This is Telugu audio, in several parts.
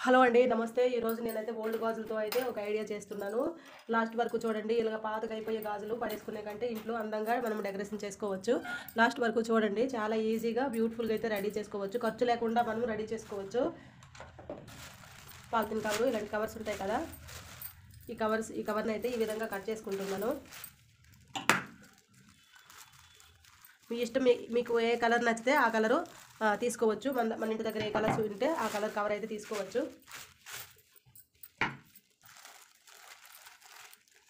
హలో అండి, నమస్తే. ఈరోజు నేనైతే ఓల్డ్ గాజులతో అయితే ఒక ఐడియా చేస్తున్నాను. లాస్ట్ వరకు చూడండి. ఇలా పాతగా అయిపోయే గాజులు పడేసుకునే కంటే ఇంట్లో అందంగా మనం డెకరేషన్ చేసుకోవచ్చు. లాస్ట్ వరకు చూడండి. చాలా ఈజీగా బ్యూటిఫుల్గా అయితే రెడీ చేసుకోవచ్చు. ఖర్చు లేకుండా మనం రెడీ చేసుకోవచ్చు. పాలిథిన్ కవరు, ఇలాంటి కవర్స్ ఉంటాయి కదా, ఈ కవర్ని అయితే ఈ విధంగా కట్ చేసుకుంటున్నాను. మీ ఇష్టం, మీకు ఏ కలర్ నచ్చితే ఆ కలరు తీసుకోవచ్చు. మన ఇంటి దగ్గర ఏ కలర్స్ ఉంటే ఆ కలర్ కవర్ అయితే తీసుకోవచ్చు.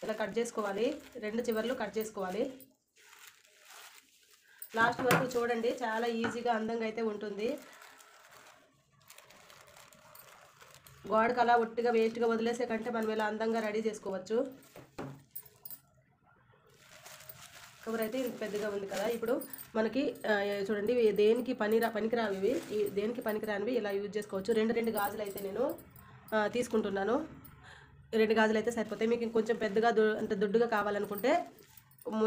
ఇలా కట్ చేసుకోవాలి. రెండు చివర్లు కట్ చేసుకోవాలి. లాస్ట్ వరకు చూడండి. చాలా ఈజీగా అందంగా అయితే ఉంటుంది. గోడకు అలా ఒట్టిగా వేస్ట్గా వదిలేసే కంటే మనం ఇలా అందంగా రెడీ చేసుకోవచ్చు. కవర్ అయితే ఇంత పెద్దగా ఉంది కదా. ఇప్పుడు మనకి చూడండి, దేనికి పనికిరానివి దేనికి పనికిరానివి ఇలా యూజ్ చేసుకోవచ్చు. రెండు గాజులు అయితే నేను తీసుకుంటున్నాను. 2 గాజులు అయితే సరిపోతాయి. మీకు ఇంకొంచెం పెద్దగా అంటే దొడ్డుగా కావాలనుకుంటే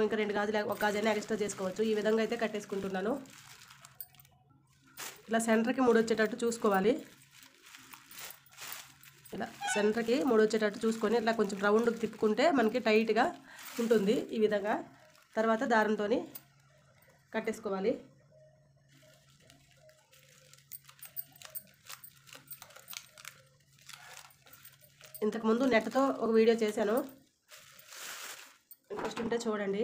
ఇంకా 2 గాజులు, ఒక గాజైనా ఎక్స్ట్రా చేసుకోవచ్చు. ఈ విధంగా అయితే కట్టేసుకుంటున్నాను. ఇలా సెంటర్కి 3 వచ్చేటట్టు చూసుకోవాలి. ఇలా సెంటర్కి 3 వచ్చేటట్టు చూసుకొని ఇట్లా కొంచెం రౌండ్కి తిప్పుకుంటే మనకి టైట్గా ఉంటుంది. ఈ విధంగా తర్వాత దారంతో కట్టేసుకోవాలి. ఇంతకుముందు నెట్తో ఒక వీడియో చేశాను, ఇంట్రెస్ట్ ఉంటే చూడండి.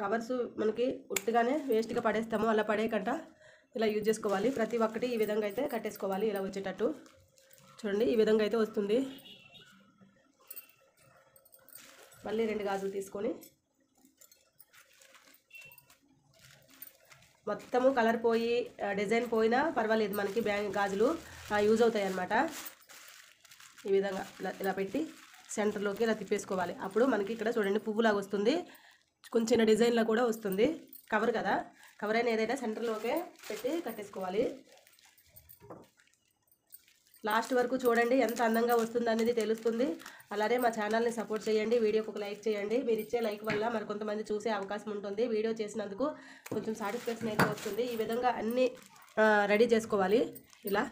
కవర్స్ మనకి ఉట్టిగానే వేస్ట్గా పడేస్తాము, అలా పడేయకుండా ఇలా యూజ్ చేసుకోవాలి. ప్రతి ఒక్కటి ఈ విధంగా అయితే కట్టేసుకోవాలి. ఇలా వచ్చేటట్టు చూడండి. ఈ విధంగా అయితే వస్తుంది. మళ్ళీ 2 గాజులు తీసుకొని మొత్తము కలర్ పోయి డిజైన్ పోయినా పర్వాలేదు, మనకి గాజులు యూజ్ అవుతాయి అన్నమాట. ఈ విధంగా ఇలా పెట్టి సెంటర్లోకి ఇలా తిప్పేసుకోవాలి. అప్పుడు మనకి ఇక్కడ చూడండి పువ్వులాగా వస్తుంది. కొంచెం చిన్న డిజైన్లో కూడా వస్తుంది. కవర్ కదా, కవర్ అయినా ఏదైనా సెంటర్లోకే పెట్టి కట్టేసుకోవాలి. లాస్ట్ వరకు చూడండి. ఎంత అందంగా వస్తుంది అనేది తెలుస్తుంది. అలానే మా ఛానల్ని సపోర్ట్ చేయండి. వీడియోకి ఒక లైక్ చేయండి. మీరు ఇచ్చే లైక్ వల్ల మరి కొంతమంది చూసే అవకాశం ఉంటుంది. వీడియో చేసినందుకు కొంచెం సాటిస్ఫాక్షన్ అయితే వస్తుంది. ఈ విధంగా అన్నీ రెడీ చేసుకోవాలి. ఇలా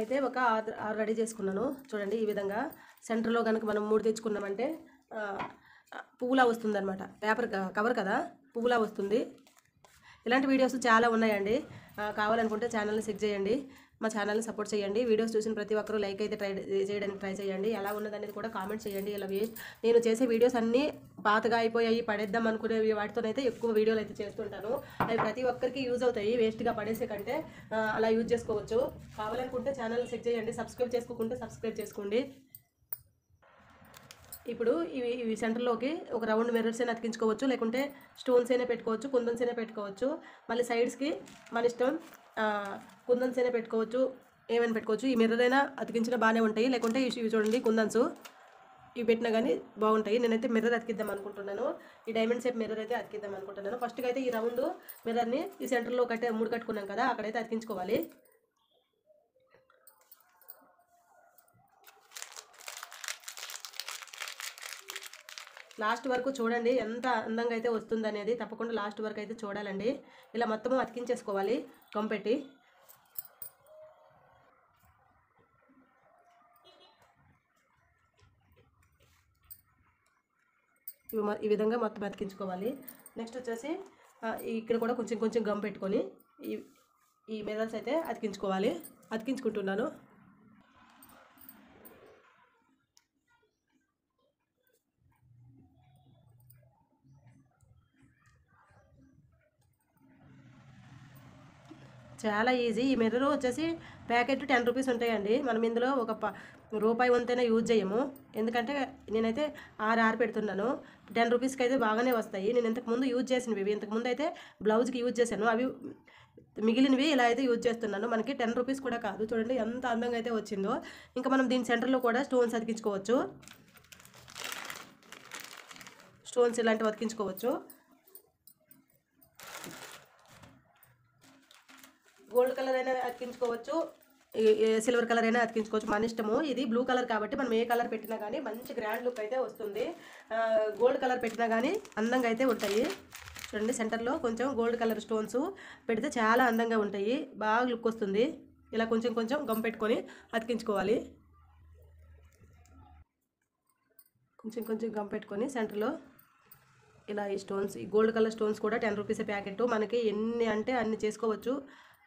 అయితే ఒక 6 రెడీ చేసుకున్నాను. చూడండి. ఈ విధంగా సెంటర్లో కనుక మనం 3 తెచ్చుకున్నామంటే పువ్వులా వస్తుంది అనమాట. పేపర్ కవర్ కదా, పువ్వులా వస్తుంది. ఇలాంటి వీడియోస్ చాలా ఉన్నాయండి. కావాలనుకుంటే ఛానల్ని చెక్ చేయండి. మా ఛానల్ని సపోర్ట్ చేయండి. వీడియోస్ చూసిన ప్రతి ఒక్కరూ లైక్ అయితే చేయడానికి ట్రై చేయండి. ఎలా ఉన్నదనేది కూడా కామెంట్ చేయండి. ఇలా నేను చేసే వీడియోస్ అన్నీ పాతగా అయిపోయాయి, పడేద్దాం అనుకునే వాటితోనైతే ఎక్కువ వీడియోలు అయితే చేస్తుంటాను. అవి ప్రతి ఒక్కరికి యూజ్ అవుతాయి. వేస్ట్గా పడేసే కంటే అలా యూజ్ చేసుకోవచ్చు. కావాలనుకుంటే ఛానల్ని చెక్ చేయండి. సబ్స్క్రైబ్ చేసుకోకుంటే సబ్స్క్రైబ్ చేసుకోండి. ఇప్పుడు ఇవి సెంటర్లోకి ఒక రౌండ్ మిర్రర్స్ అయినా అతికించుకోవచ్చు, లేకుంటే స్టోన్స్ అయినా పెట్టుకోవచ్చు, కుందన్స్ అయినా పెట్టుకోవచ్చు. మళ్ళీ సైడ్స్కి మన ఇష్టం, కుందన్స్ అయినా పెట్టుకోవచ్చు, ఏమైనా పెట్టుకోవచ్చు. ఈ మిర్రర్ అయినా అతికించినా బాగానే ఉంటాయి. లేకుంటే ఇవి చూడండి, కుందన్స్ ఇవి పెట్టినా కానీ బాగుంటాయి. నేనైతే మిర్రర్ అతికిద్దాం అనుకుంటున్నాను. ఈ డైమండ్ షేప్ మిర్రర్ అయితే అతికిద్దాం అనుకుంటున్నాను. ఫస్ట్గా అయితే ఈ రౌండ్ మిర్రర్ని ఈ సెంటర్లో 3 కట్టుకున్నాం కదా, అక్కడైతే అతికించుకోవాలి. లాస్ట్ వరకు చూడండి ఎంత అందంగా అయితే వస్తుంది అనేది. తప్పకుండా లాస్ట్ వరకు అయితే చూడాలండి. ఇలా మొత్తము అతికించేసుకోవాలి కంపెట్టి. ఈ విధంగా మొత్తం అతికించుకోవాలి. నెక్స్ట్ వచ్చేసి ఇక్కడ కూడా కొంచెం గమ్ పెట్టుకొని ఈ మిర్రర్స్ అయితే అతికించుకుంటున్నాను. చాలా ఈజీ. ఈ మిర్రర్ వచ్చేసి ప్యాకెట్ 10 రూపీస్ ఉంటాయండి. మనం ఇందులో ఒక రూపాయి వంతైనా యూజ్ చేయము. ఎందుకంటే నేనైతే 6 పెడుతున్నాను. 10 రూపీస్కి అయితే బాగానే వస్తాయి. నేను ఇంతకుముందు యూజ్ చేసినవి, ఇంతకుముందు అయితే బ్లౌజ్కి యూజ్ చేశాను. అవి మిగిలినవి ఇలా అయితే యూజ్ చేస్తున్నాను. మనకి 10 రూపీస్ కూడా కాదు. చూడండి ఎంత అందంగా అయితే వచ్చిందో. ఇంకా మనం దీని సెంటర్లో కూడా స్టోన్స్ అతికించుకోవచ్చు. స్టోన్స్ ఇలాంటివి అతికించుకోవచ్చు. గోల్డ్ కలర్ అయినా అతికించుకోవచ్చు, సిల్వర్ కలర్ అయినా అతికించుకోవచ్చు, మన ఇష్టము. ఇది బ్లూ కలర్ కాబట్టి మనం ఏ కలర్ పెట్టినా కానీ మంచి గ్రాండ్ లుక్ అయితే వస్తుంది. గోల్డ్ కలర్ పెట్టినా కానీ అందంగా అయితే ఉంటాయి. చూడండి సెంటర్లో కొంచెం గోల్డ్ కలర్ స్టోన్స్ పెడితే చాలా అందంగా ఉంటాయి, బాగా లుక్ వస్తుంది. ఇలా కొంచెం కొంచెం గమ్ పెట్టుకొని అతికించుకోవాలి. కొంచెం కొంచెం గమ్ పెట్టుకొని సెంటర్లో ఇలా ఈ స్టోన్స్, ఈ గోల్డ్ కలర్ స్టోన్స్ కూడా 10 రూపీస్ ప్యాకెట్. మనకి ఎన్ని అంటే అన్ని చేసుకోవచ్చు.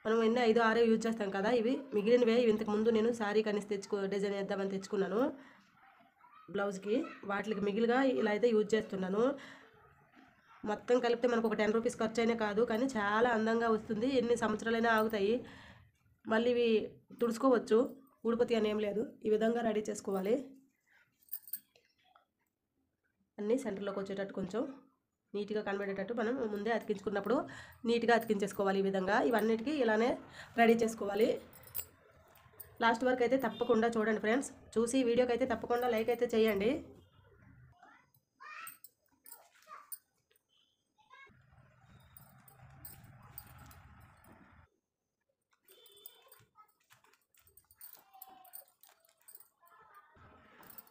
మనం ఎన్ని 5, 6 యూజ్ చేస్తాం కదా. ఇవి మిగిలినవే. ఇవి ఇంతకుముందు నేను శారీ కనేసి డిజైన్ వేద్దామని తెచ్చుకున్నాను బ్లౌజ్కి. వాటికి మిగిలిగా ఇలా అయితే యూజ్ చేస్తున్నాను. మొత్తం కలిపితే మనకు ఒక 10 రూపీస్ ఖర్చు అయినా కాదు, కానీ చాలా అందంగా వస్తుంది. ఎన్ని సంవత్సరాలైనా ఆగుతాయి. మళ్ళీ ఇవి తుడుచుకోవచ్చు, ఊడిపోతాయి అని ఏం లేదు. ఈ విధంగా రెడీ చేసుకోవాలి. అన్నీ సెంటర్లోకి వచ్చేటట్టు కొంచెం నీట్గా కనబడేటట్టు మనం ముందే అతికించుకున్నప్పుడు నీట్గా అతికించేసుకోవాలి. ఈ విధంగా ఇవన్నిటికీ ఇలానే రెడీ చేసుకోవాలి. లాస్ట్ వరకు అయితే తప్పకుండా చూడండి ఫ్రెండ్స్. చూసి వీడియోకి అయితే తప్పకుండా లైక్ అయితే చేయండి.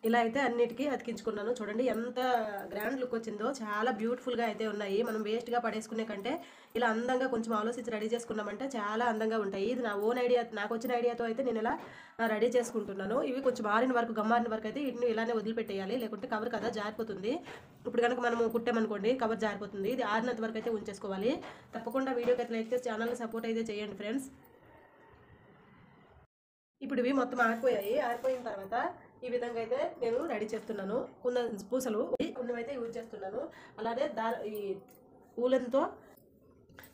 ఇలా అయితే అన్నిటికీ అతికించుకున్నాను. చూడండి ఎంత గ్రాండ్ లుక్ వచ్చిందో. చాలా బ్యూటిఫుల్గా అయితే ఉన్నాయి. మనం వేస్ట్గా పడేసుకునే కంటే ఇలా అందంగా కొంచెం ఆలోచించి రెడీ చేసుకున్నామంటే చాలా అందంగా ఉంటాయి. ఇది నా ఓన్ ఐడియా, నాకు వచ్చిన ఐడియాతో అయితే నేను ఇలా రెడీ చేసుకుంటున్నాను. ఇవి కొంచెం ఆరిన వరకు, గమ్మారిన వరకు అయితే వీటిని ఇలానే వదిలిపెట్టేయాలి, లేకుంటే కవర్ కదా జారిపోతుంది. ఇప్పుడు కనుక మనము కుట్టామనుకోండి కవర్ జారిపోతుంది. ఇది ఆరినంత వరకు అయితే ఉంచేసుకోవాలి. తప్పకుండా వీడియోకి అయితే లైక్ చేసి ఛానల్ని సపోర్ట్ అయితే చేయండి ఫ్రెండ్స్. ఇప్పుడు ఇవి మొత్తం ఆరిపోయాయి. ఆరిపోయిన తర్వాత ఈ విధంగా అయితే నేను రెడీ చేస్తున్నాను. కొన్ని పూసలు కొన్ని అయితే యూజ్ చేస్తున్నాను. అలానే ఈ ఊలెన్తో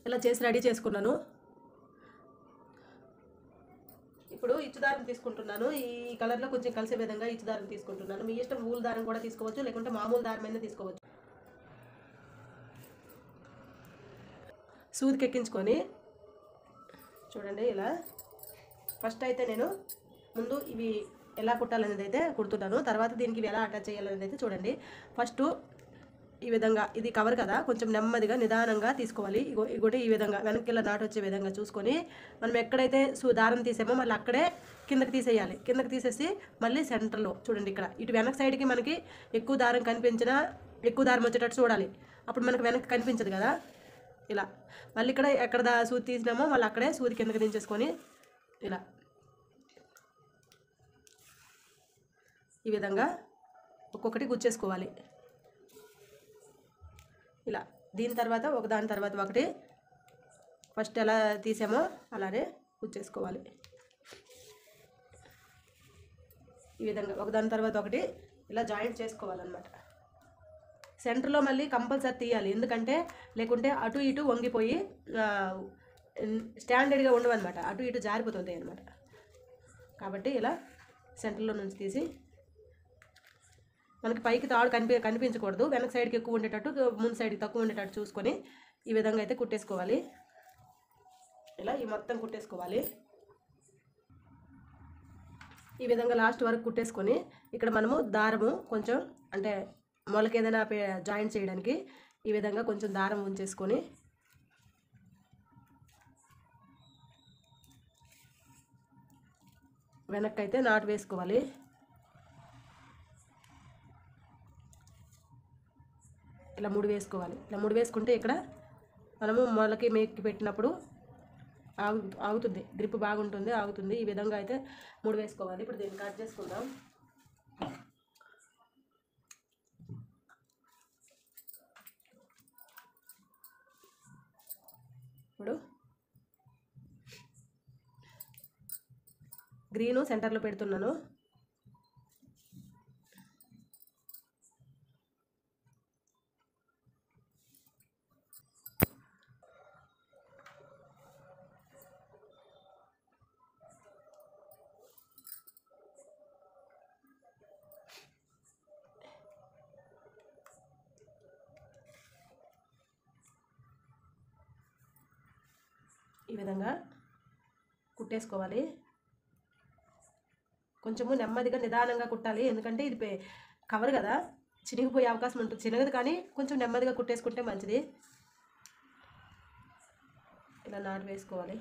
ఇలా చేసి రెడీ చేసుకున్నాను. ఇప్పుడు ఇచ్చుదారం తీసుకుంటున్నాను. ఈ కలర్లో కొంచెం కలిసే విధంగా ఇచ్చుదారం తీసుకుంటున్నాను. మీ ఇష్టం ఊలు దారం కూడా తీసుకోవచ్చు, లేకుంటే మామూలు దారం అయినా తీసుకోవచ్చు. సూదికి ఎక్కించుకొని చూడండి ఇలా ఫస్ట్ అయితే నేను ముందు ఇవి ఎలా కుట్టాలనేది అయితే కుడుతున్నాను. తర్వాత దీనికి ఇవి ఎలా అటాచ్ చేయాలనేది అయితే చూడండి. ఫస్ట్ ఈ విధంగా, ఇది కవర్ కదా, కొంచెం నెమ్మదిగా నిదానంగా తీసుకోవాలి. ఇగోటి ఈ విధంగా వెనక్కి ఇలా నాటు వచ్చే విధంగా చూసుకొని మనం ఎక్కడైతే దారం తీసామో మళ్ళీ అక్కడే కిందకి తీసేయాలి. కిందకి తీసేసి మళ్ళీ సెంటర్లో చూడండి ఇక్కడ ఇటు వెనక సైడ్కి మనకి ఎక్కువ దారం కనిపించినా ఎక్కువ దారం వచ్చేటట్టు చూడాలి. అప్పుడు మనకు వెనక్కి కనిపించదు కదా. ఇలా మళ్ళీ ఇక్కడ ఎక్కడ సూది తీసినామో మళ్ళీ అక్కడే సూది కిందకి దించేసుకొని ఇలా ఈ విధంగా ఒక్కొక్కటి గుచ్చేసుకోవాలి. ఇలా దీని తర్వాత ఒకదాని తర్వాత ఒకటి ఫస్ట్ ఎలా తీసామో అలానే గుచ్చేసుకోవాలి. ఈ విధంగా ఒకదాని తర్వాత ఒకటి ఇలా జాయింట్ చేసుకోవాలన్నమాట. సెంటర్లో మళ్ళీ కంపల్సరీ తీయాలి, ఎందుకంటే లేకుంటే అటు ఇటు వంగిపోయి స్టాండర్డ్గా ఉండవన్నమాట, అటు ఇటు జారిపోతుంది అనమాట. కాబట్టి ఇలా సెంటర్లో నుంచి తీసి మనకి పైకి తాడు కనిపించకూడదు, వెనక సైడ్కి ఎక్కువ ఉండేటట్టు, ముందు సైడ్కి తక్కువ ఉండేటట్టు చూసుకొని ఈ విధంగా అయితే కుట్టేసుకోవాలి. ఇలా ఈ మొత్తం కుట్టేసుకోవాలి. ఈ విధంగా లాస్ట్ వరకు కుట్టేసుకొని ఇక్కడ మనము దారము కొంచెం అంటే మొలకి ఏదైనా జాయింట్ చేయడానికి ఈ విధంగా కొంచెం దారం ఉంచేసుకొని వెనక్కి అయితే నాటు వేసుకోవాలి. ఇలా ముడి వేసుకోవాలి. ఇలా ముడి వేసుకుంటే ఇక్కడ మనము మొలకి మేక్కి పెట్టినప్పుడు ఆగుతుంది, గ్రిప్ బాగుంటుంది, ఆగుతుంది. ఈ విధంగా అయితే ముడి వేసుకోవాలి. ఇప్పుడు దీన్ని కట్ చేసుకుందాం. ఇప్పుడు గ్రీను సెంటర్లో పెడుతున్నాను. ఈ విధంగా కుట్టేసుకోవాలి. కొంచెము నెమ్మదిగా నిదానంగా కుట్టాలి, ఎందుకంటే ఇది కవర్ కదా, చినిగిపోయే అవకాశం ఉంటుంది. చినగదు కానీ కొంచెం నెమ్మదిగా కుట్టేసుకుంటే మంచిది. ఇలా నాటు వేసుకోవాలి.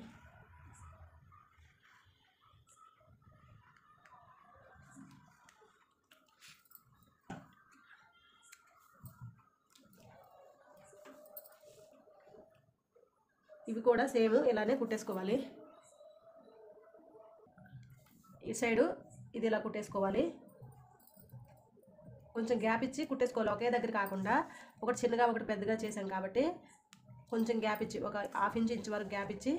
ఇవి కూడా సేమ్ ఇలానే కుట్టేసుకోవాలి. ఈ సైడు ఇది ఇలా కుట్టేసుకోవాలి. కొంచెం గ్యాప్ ఇచ్చి కుట్టేసుకోవాలి, ఒకే దగ్గర కాకుండా. ఒకటి చిన్నగా ఒకటి పెద్దగా చేసాం కాబట్టి కొంచెం గ్యాప్ ఇచ్చి ఒక 1/2 ఇంచ్ వరకు గ్యాప్ ఇచ్చి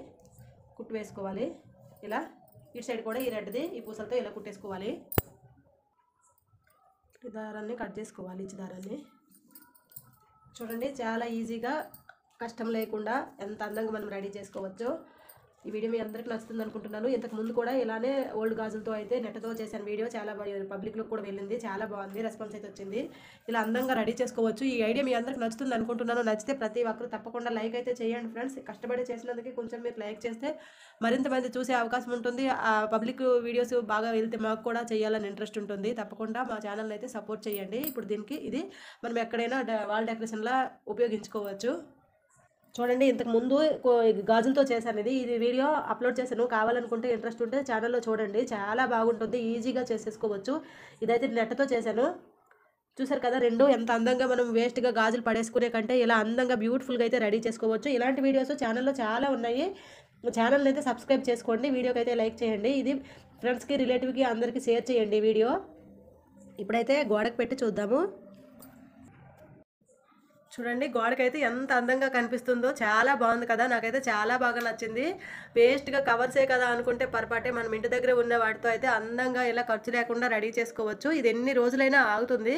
కుట్టు వేసుకోవాలి. ఇలా ఇటు సైడ్ కూడా ఈ రెడ్ది ఈ పూసలతో ఇలా కుట్టేసుకోవాలి. ఈ దారాన్ని కట్ చేసుకోవాలి, ఇచ్చి దారాన్ని. చూడండి చాలా ఈజీగా కష్టం లేకుండా ఎంత అందంగా మనం రెడీ చేసుకోవచ్చు. ఈ వీడియో మీ అందరికీ నచ్చుతుంది అనుకుంటున్నాను. ఇంతకు ముందు కూడా ఇలానే ఓల్డ్ గాజులతో అయితే నెట్టతో చేశాను వీడియో, చాలా పబ్లిక్లో కూడా వెళ్ళింది, చాలా బాగుంది, రెస్పాన్స్ అయితే వచ్చింది. ఇలా అందంగా రెడీ చేసుకోవచ్చు. ఈ ఐడియా మీ అందరికీ నచ్చుతుంది అనుకుంటున్నాను. నచ్చితే ప్రతి ఒక్కరు తప్పకుండా లైక్ అయితే చేయండి ఫ్రెండ్స్. కష్టపడి చేసినందుకు కొంచెం మీరు లైక్ చేస్తే మరింత మంది చూసే అవకాశం ఉంటుంది. ఆ పబ్లిక్ వీడియోస్ బాగా వెళ్తే మాకు కూడా చేయాలని ఇంట్రెస్ట్ ఉంటుంది. తప్పకుండా మా ఛానల్ని అయితే సపోర్ట్ చేయండి. ఇప్పుడు దీనికి ఇది మనం ఎక్కడైనా వాల్ డెకరేషన్లా ఉపయోగించుకోవచ్చు. చూడండి ఇంతకు ముందు గాజులతో చేశాను, ఇది వీడియో అప్లోడ్ చేశాను. కావాలనుకుంటే ఇంట్రెస్ట్ ఉంటే ఛానల్లో చూడండి, చాలా బాగుంటుంది, ఈజీగా చేసేసుకోవచ్చు. ఇదైతే నెట్టతో చేశాను. చూసారు కదా, రెండు ఎంత అందంగా మనం వేస్ట్గా గాజులు పడేసుకునే కంటే ఇలా అందంగా బ్యూటిఫుల్గా అయితే రెడీ చేసుకోవచ్చు. ఇలాంటి వీడియోస్ ఛానల్లో చాలా ఉన్నాయి. ఛానల్ని అయితే సబ్స్క్రైబ్ చేసుకోండి, వీడియోకి అయితే లైక్ చేయండి, ఇది ఫ్రెండ్స్కి రిలేటివ్కి అందరికీ షేర్ చేయండి వీడియో. ఇప్పుడైతే గోడకు పెట్టి చూద్దాము. చూడండి గోడకైతే ఎంత అందంగా కనిపిస్తుందో, చాలా బాగుంది కదా, నాకైతే చాలా బాగా నచ్చింది. వేస్ట్గా కవర్సే కదా అనుకుంటే పొరపాటే. మనం ఇంటి దగ్గర ఉన్న వాటితో అయితే అందంగా ఇలా ఖర్చు లేకుండా రెడీ చేసుకోవచ్చు. ఇది ఎన్ని రోజులైనా ఆగుతుంది.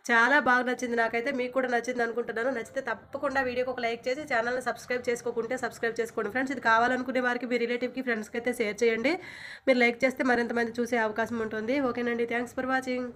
చాలా బాగా నచ్చింది నాకైతే, మీకు కూడా నచ్చింది అనుకుంటున్నాను. నచ్చితే తప్పకుండా వీడియోకి ఒక లైక్ చేసి ఛానల్ని సబ్స్క్రైబ్ చేసుకోకుంటే సబ్స్క్రైబ్ చేసుకోండి ఫ్రెండ్స్. ఇది కావాలనుకునే వారికి మీ రిలేటివ్కి ఫ్రెండ్స్కి అయితే షేర్ చేయండి. మీరు లైక్ చేస్తే మరింత మంది చూసే అవకాశం ఉంటుంది. ఓకేనండి, థ్యాంక్స్ ఫర్ వాచింగ్.